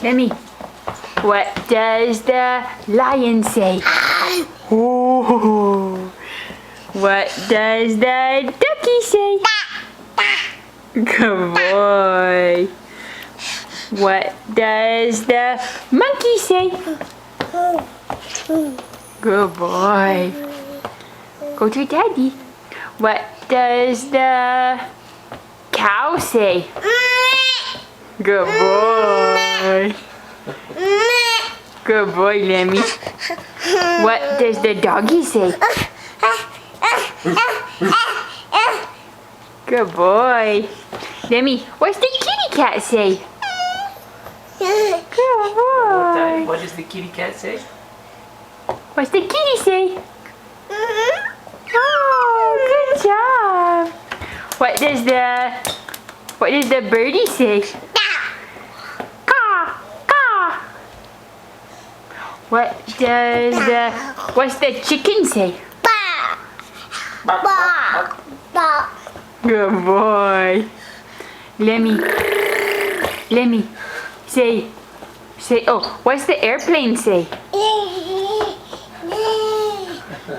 Lemmy, what does the lion say? Oh. What does the ducky say? Good boy. What does the monkey say? Good boy. Go to daddy. What does the cow say? Good boy. Good boy, Lemmy. What does the doggy say? Good boy. Lemmy, what's the kitty cat say? Good boy. What does the kitty cat say? What's the kitty say? Oh, good job. What does the birdie say? Caw, caw. What's the chicken say? Good boy. Lemmy, say, oh, what's the airplane say?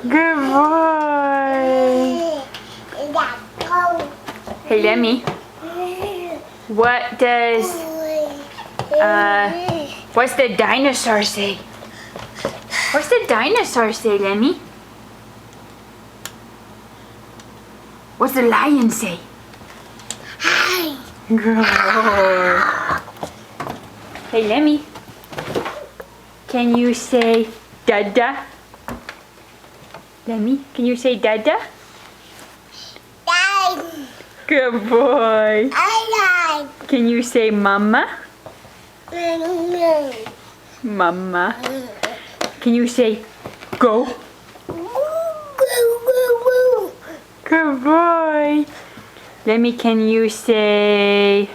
Good boy. Hey, Lemmy, what's the dinosaur say? What's the dinosaur say, Lemmy? What's the lion say? Hi. Good. Hey, Lemmy, can you say Dada? Lemmy, can you say Dada? Good boy. Can you say Mama? Mama. Can you say Go? Good boy. Lemmy, can you say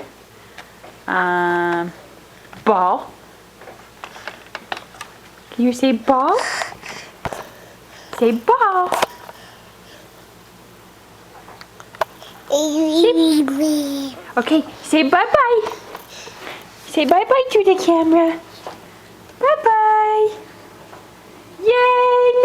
ball? Can you say ball? Say ball. Okay, say bye-bye. Say bye-bye to the camera. Bye-bye. Yay!